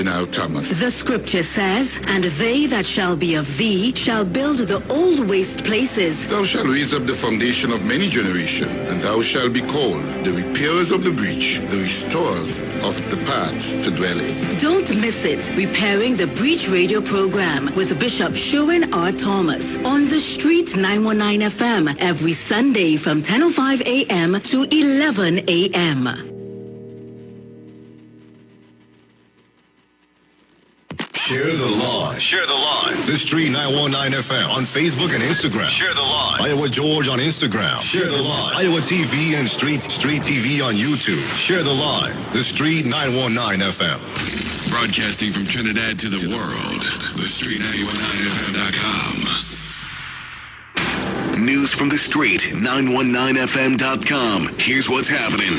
R. Thomas. The scripture says, "And they that shall be of thee shall build the old waste places. Thou shalt raise up the foundation of many generations, and thou shalt be called the repairers of the breach, the restorers of the paths to dwell in." Don't miss it. Repairing the Breach radio program with Bishop Sherwin R. Thomas on the Street 919 FM every Sunday from 10:05 a.m. to 11 a.m. Share the live. Share the live. The Street 919 FM on Facebook and Instagram. Share the live. Iowa George on Instagram. Share the live. Iowa TV and Street TV on YouTube. Share the live. The Street 919 FM. Broadcasting from Trinidad to the world. The Street 919FM.com. News from the Street 919FM.com. Here's what's happening.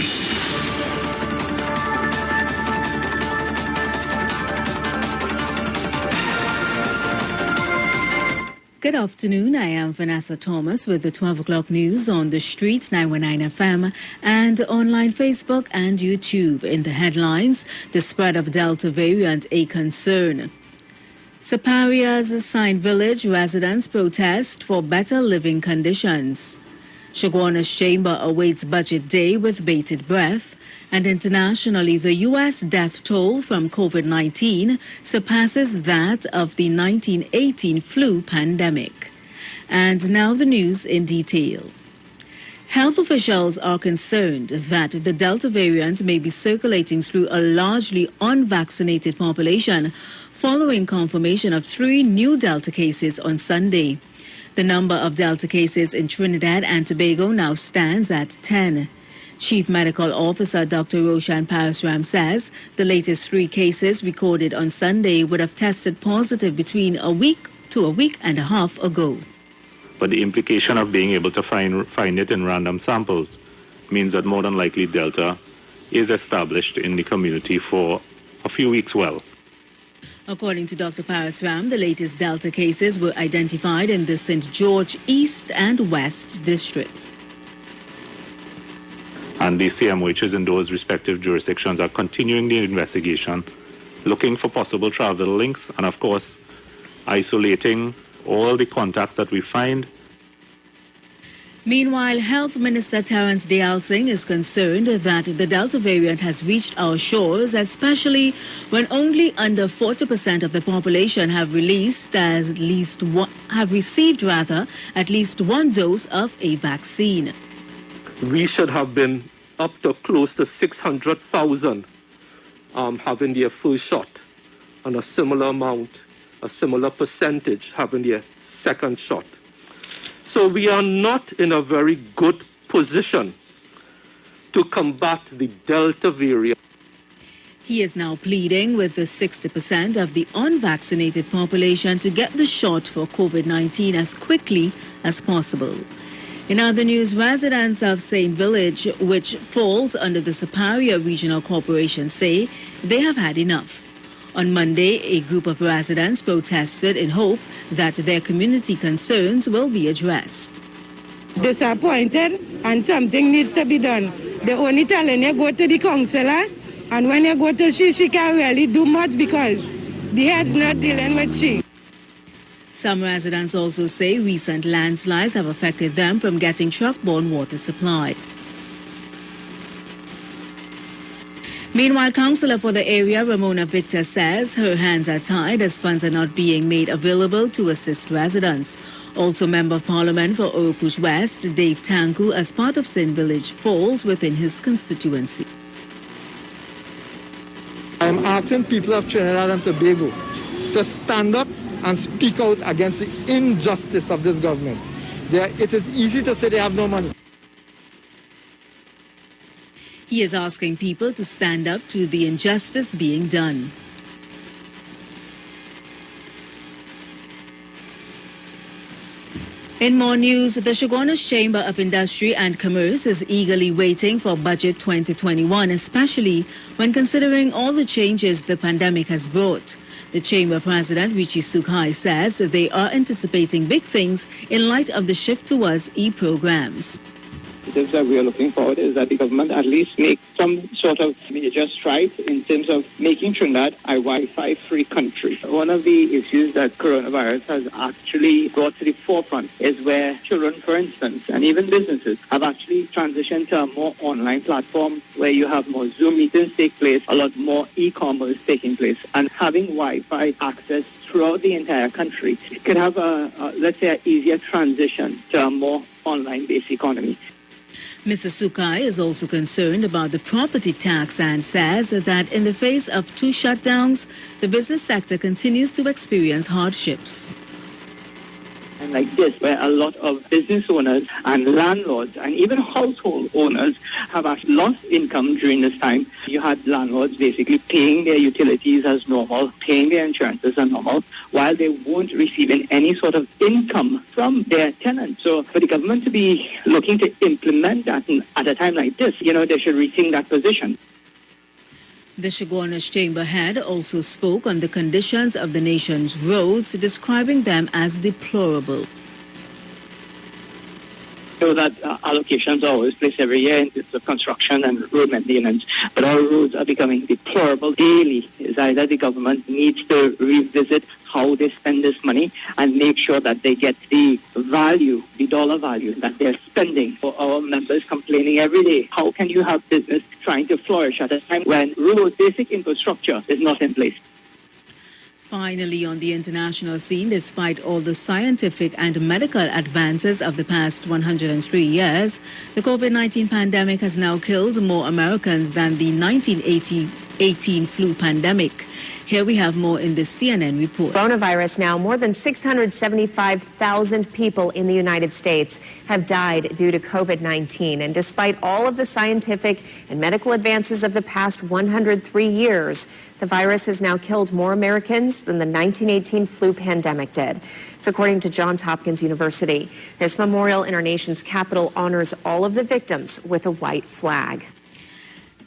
Good afternoon. I am Vanessa Thomas with the 12 o'clock news on the Street 919 FM and online Facebook and YouTube. In the headlines, the spread of Delta variant a concern. Superior's Sign Village residents protest for better living conditions. Shoguana's Chamber awaits Budget Day with bated breath. And internationally, the U.S. death toll from COVID-19 surpasses that of the 1918 flu pandemic. And now the news in detail. Health officials are concerned that the Delta variant may be circulating through a largely unvaccinated population following confirmation of 3 new Delta cases on Sunday. The number of Delta cases in Trinidad and Tobago now stands at 10. Chief Medical Officer Dr. Roshan Parasram says the latest 3 cases recorded on Sunday would have tested positive between a week to a week and a half ago. But the implication of being able to find it in random samples means that more than likely Delta is established in the community for a few weeks well. According to Dr. Parasram, the latest Delta cases were identified in the St. George East and West District. And the CMHs in those respective jurisdictions are continuing the investigation, looking for possible travel links, and of course, isolating all the contacts that we find. Meanwhile, Health Minister Terence Dayal Singh is concerned that the Delta variant has reached our shores, especially when only under 40% of the population have received at least one dose of a vaccine. We should have been up to close to 600,000 having their first shot, and a similar percentage having their second shot. So we are not in a very good position to combat the Delta variant. He is now pleading with the 60% of the unvaccinated population to get the shot for COVID-19 as quickly as possible. In other news, residents of St. Village, which falls under the Superior Regional Corporation, say they have had enough. On Monday, a group of residents protested in hope that their community concerns will be addressed. Disappointed, and something needs to be done. They only telling you go to the councillor, and when you go to she can't really do much because the head's not dealing with she. Some residents also say recent landslides have affected them from getting truck-borne water supply. Meanwhile, Councillor for the area, Ramona Victor, says her hands are tied as funds are not being made available to assist residents. Also, Member of Parliament for Oropouche West, Dave Tanku, as part of St. Village, falls within his constituency. I'm asking people of Trinidad and Tobago to stand up and speak out against the injustice of this government. It is easy to say they have no money. He is asking people to stand up to the injustice being done. In more news, the Shoguana's Chamber of Industry and Commerce is eagerly waiting for Budget 2021, especially when considering all the changes the pandemic has brought. The Chamber President, Richie Sukhai, says they are anticipating big things in light of the shift towards e-programs. initiatives that we are looking forward is that the government at least make some sort of major strides in terms of making Trinidad a Wi-Fi free country. One of the issues that coronavirus has actually brought to the forefront is where children, for instance, and even businesses have actually transitioned to a more online platform where you have more Zoom meetings take place, a lot more e-commerce taking place, and having Wi-Fi access throughout the entire country could have let's say, an easier transition to a more online-based economy. Mr. Sukai is also concerned about the property tax and says that in the face of 2 shutdowns, the business sector continues to experience hardships. And like this, where a lot of business owners and landlords and even household owners have actually lost income during this time. You had landlords basically paying their utilities as normal, paying their insurances as normal, while they weren't receiving any sort of income from their tenants. So for the government to be looking to implement that at a time like this, they should rethink that position. The Chaguanas Chamber head also spoke on the conditions of the nation's roads, describing them as deplorable. So that allocations are always placed every year in terms of construction and road maintenance, but our roads are becoming deplorable daily. It's either the government needs to revisit how they spend this money and make sure that they get the value, the dollar value that they're spending. For our members complaining every day, how can you have business trying to flourish at a time when road basic infrastructure is not in place? Finally, on the international scene, despite all the scientific and medical advances of the past 103 years, the COVID-19 pandemic has now killed more Americans than the 1918 flu pandemic. Here we have more in the CNN report. Coronavirus now, more than 675,000 people in the United States have died due to COVID-19. And despite all of the scientific and medical advances of the past 103 years, the virus has now killed more Americans than the 1918 flu pandemic did. It's according to Johns Hopkins University. This memorial in our nation's capital honors all of the victims with a white flag.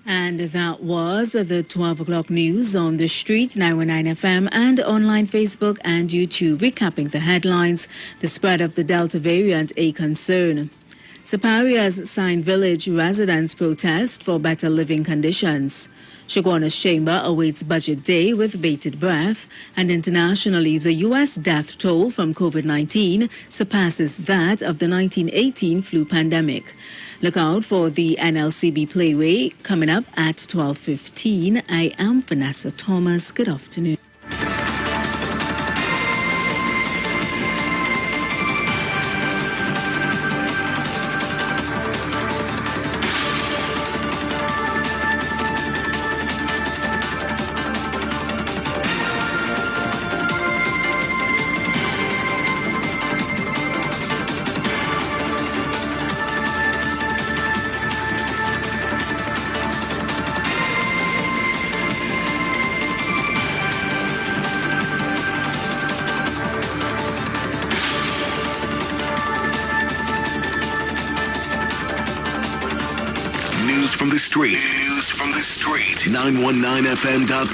And that was the 12 o'clock news on the street, 919 FM, and online Facebook and YouTube. Recapping the headlines, the spread of the Delta variant a concern. Superior's Sign Village residents protest for better living conditions. Chaguanas Chamber awaits Budget Day with bated breath. And internationally, the U.S. death toll from COVID-19 surpasses that of the 1918 flu pandemic. Look out for the NLCB Playway coming up at 12:15. I am Vanessa Thomas. Good afternoon. News from the street. 919fm.com.